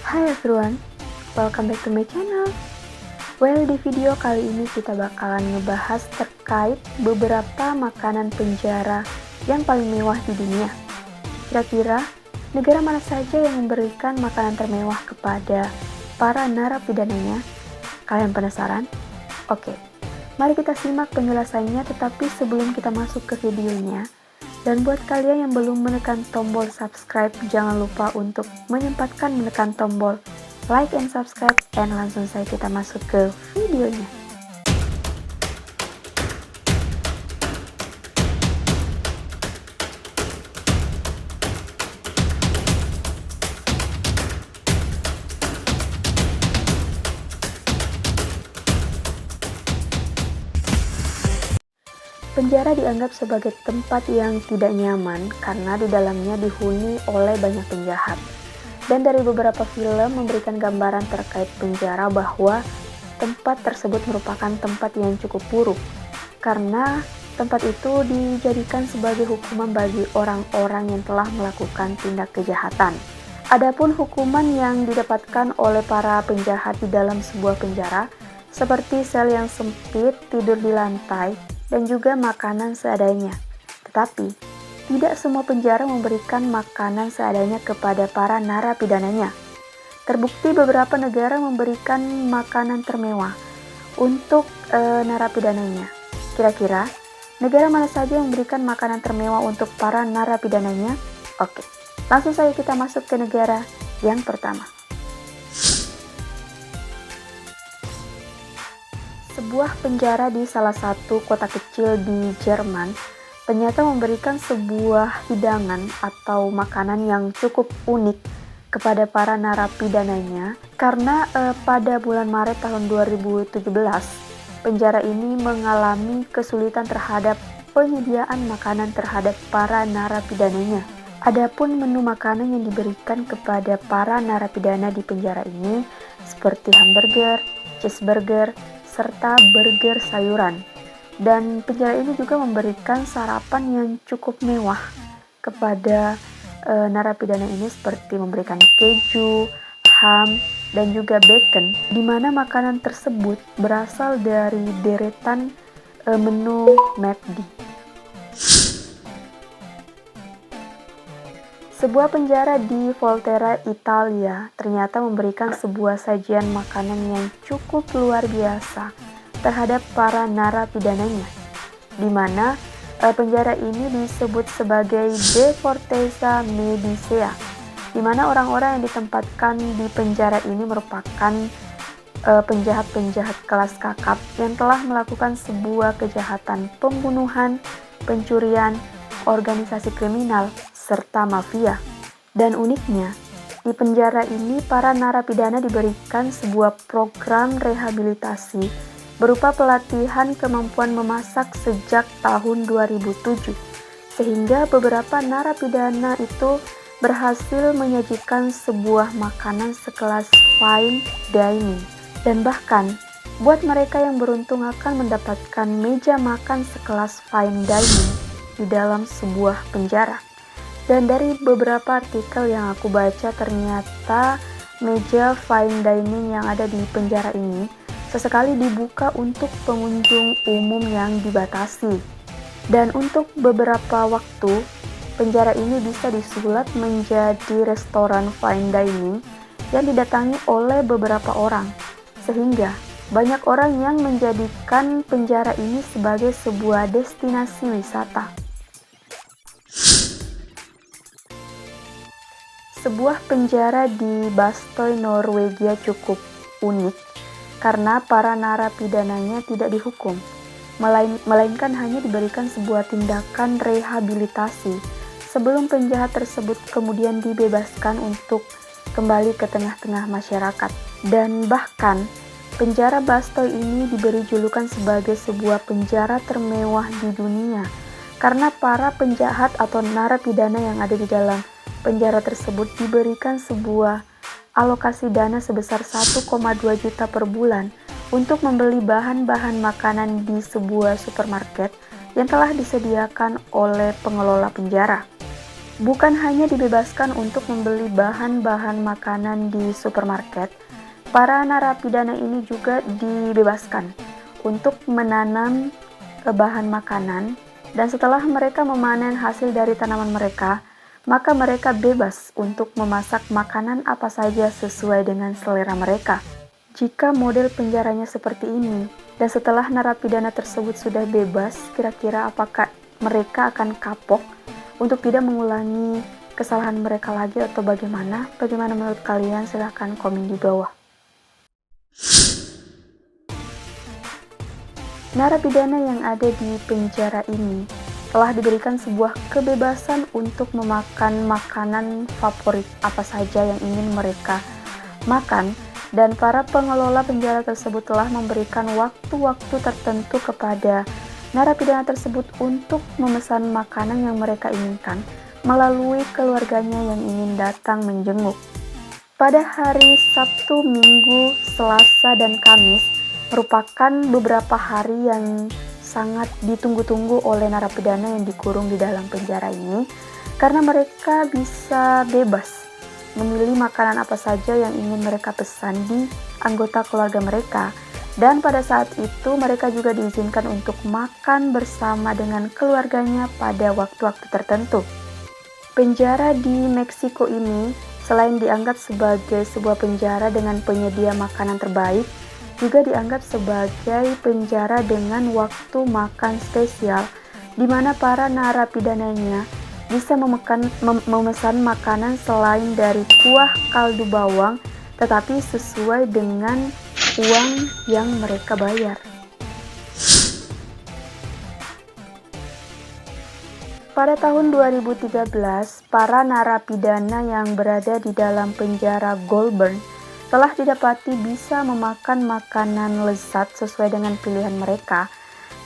Hi everyone, welcome back to my channel. Well, di video kali ini kita bakalan ngebahas terkait beberapa makanan penjara yang paling mewah di dunia. Kira-kira, negara mana saja yang memberikan makanan termewah kepada para narapidananya? Kalian penasaran? Oke, mari kita simak penjelasannya, tetapi sebelum kita masuk ke videonya, dan buat kalian yang belum menekan tombol subscribe, jangan lupa untuk menyempatkan menekan tombol like and subscribe, dan langsung saja kita masuk ke videonya. Penjara dianggap sebagai tempat yang tidak nyaman karena di dalamnya dihuni oleh banyak penjahat. Dan dari beberapa film memberikan gambaran terkait penjara bahwa tempat tersebut merupakan tempat yang cukup buruk, karena tempat itu dijadikan sebagai hukuman bagi orang-orang yang telah melakukan tindak kejahatan. Adapun hukuman yang didapatkan oleh para penjahat di dalam sebuah penjara, seperti sel yang sempit, tidur di lantai, dan juga makanan seadanya. Tetapi, tidak semua penjara memberikan makanan seadanya kepada para narapidananya. Terbukti beberapa negara memberikan makanan termewah untuk narapidananya. Kira-kira, negara mana saja yang memberikan makanan termewah untuk para narapidananya? Oke, langsung saja kita masuk ke negara yang pertama. Sebuah penjara di salah satu kota kecil di Jerman ternyata memberikan sebuah hidangan atau makanan yang cukup unik kepada para narapidananya, karena pada bulan Maret tahun 2017 penjara ini mengalami kesulitan terhadap penyediaan makanan terhadap para narapidananya. Adapun menu makanan yang diberikan kepada para narapidana di penjara ini seperti hamburger, cheeseburger, serta burger sayuran. Dan penjara ini juga memberikan sarapan yang cukup mewah kepada narapidana ini, seperti memberikan keju, ham, dan juga bacon, di mana makanan tersebut berasal dari deretan menu McD. Sebuah penjara di Volterra, Italia, ternyata memberikan sebuah sajian makanan yang cukup luar biasa terhadap para narapidananya, di mana penjara ini disebut sebagai De Fortezza Medicea, di mana orang-orang yang ditempatkan di penjara ini merupakan penjahat-penjahat kelas kakap yang telah melakukan sebuah kejahatan pembunuhan, pencurian, organisasi kriminal, serta mafia. Dan uniknya, di penjara ini para narapidana diberikan sebuah program rehabilitasi berupa pelatihan kemampuan memasak sejak tahun 2007, sehingga beberapa narapidana itu berhasil menyajikan sebuah makanan sekelas fine dining, dan bahkan buat mereka yang beruntung akan mendapatkan meja makan sekelas fine dining di dalam sebuah penjara. Dan dari beberapa artikel yang aku baca, ternyata meja fine dining yang ada di penjara ini sesekali dibuka untuk pengunjung umum yang dibatasi. Dan untuk beberapa waktu, penjara ini bisa disulap menjadi restoran fine dining yang didatangi oleh beberapa orang, sehingga banyak orang yang menjadikan penjara ini sebagai sebuah destinasi wisata. Sebuah penjara di Bastøy, Norwegia cukup unik karena para narapidananya tidak dihukum, melainkan hanya diberikan sebuah tindakan rehabilitasi sebelum penjahat tersebut kemudian dibebaskan untuk kembali ke tengah-tengah masyarakat. Dan bahkan penjara Bastøy ini diberi julukan sebagai sebuah penjara termewah di dunia karena para penjahat atau narapidana yang ada di dalam penjara tersebut diberikan sebuah alokasi dana sebesar 1,2 juta per bulan untuk membeli bahan-bahan makanan di sebuah supermarket yang telah disediakan oleh pengelola penjara. Bukan hanya dibebaskan untuk membeli bahan-bahan makanan di supermarket, para narapidana ini juga dibebaskan untuk menanam bahan makanan, dan setelah mereka memanen hasil dari tanaman mereka, maka mereka bebas untuk memasak makanan apa saja sesuai dengan selera mereka. Jika model penjaranya seperti ini, dan setelah narapidana tersebut sudah bebas, kira-kira apakah mereka akan kapok untuk tidak mengulangi kesalahan mereka lagi atau bagaimana? Bagaimana menurut kalian? Silahkan komen di bawah. Narapidana yang ada di penjara ini telah diberikan sebuah kebebasan untuk memakan makanan favorit apa saja yang ingin mereka makan, dan para pengelola penjara tersebut telah memberikan waktu-waktu tertentu kepada narapidana tersebut untuk memesan makanan yang mereka inginkan melalui keluarganya yang ingin datang menjenguk. Pada hari Sabtu, Minggu, Selasa, dan Kamis merupakan beberapa hari yang sangat ditunggu-tunggu oleh narapidana yang dikurung di dalam penjara ini, karena mereka bisa bebas memilih makanan apa saja yang ingin mereka pesan di anggota keluarga mereka, dan pada saat itu mereka juga diizinkan untuk makan bersama dengan keluarganya pada waktu-waktu tertentu. Penjara di Meksiko ini selain dianggap sebagai sebuah penjara dengan penyedia makanan terbaik, juga dianggap sebagai penjara dengan waktu makan spesial, di mana para narapidananya bisa memesan makanan selain dari kuah kaldu bawang, tetapi sesuai dengan uang yang mereka bayar. Pada tahun 2013, para narapidana yang berada di dalam penjara Goulburn telah didapati bisa memakan makanan lezat sesuai dengan pilihan mereka,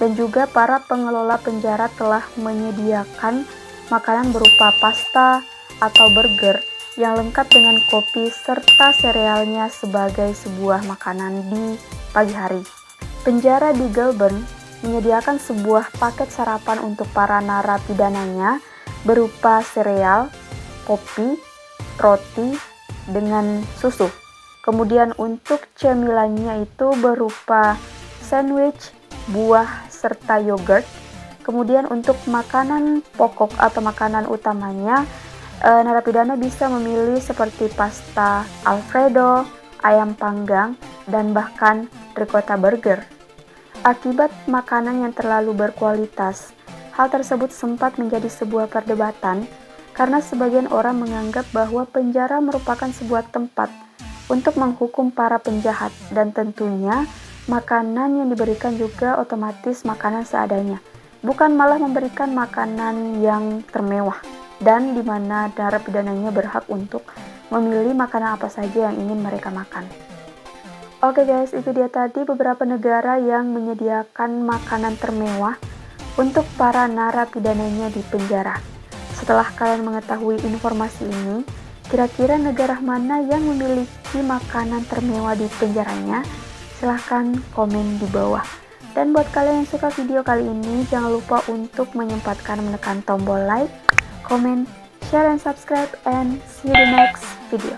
dan juga para pengelola penjara telah menyediakan makanan berupa pasta atau burger yang lengkap dengan kopi serta serealnya sebagai sebuah makanan di pagi hari. Penjara di Goulburn menyediakan sebuah paket sarapan untuk para narapidananya berupa sereal, kopi, roti, dengan susu. Kemudian untuk cemilannya itu berupa sandwich, buah, serta yogurt. Kemudian untuk makanan pokok atau makanan utamanya, narapidana bisa memilih seperti pasta Alfredo, ayam panggang, dan bahkan ricotta burger. Akibat makanan yang terlalu berkualitas, hal tersebut sempat menjadi sebuah perdebatan karena sebagian orang menganggap bahwa penjara merupakan sebuah tempat untuk menghukum para penjahat, dan tentunya makanan yang diberikan juga otomatis makanan seadanya, bukan malah memberikan makanan yang termewah, dan di mana narapidananya berhak untuk memilih makanan apa saja yang ingin mereka makan. Oke guys, itu dia tadi beberapa negara yang menyediakan makanan termewah untuk para narapidananya di penjara. Setelah kalian mengetahui informasi ini, kira-kira negara mana yang memiliki makanan termewah di penjaranya? Silahkan komen di bawah. Dan buat kalian yang suka video kali ini, jangan lupa untuk menyempatkan menekan tombol like, comment, share, and subscribe, and see you the next video.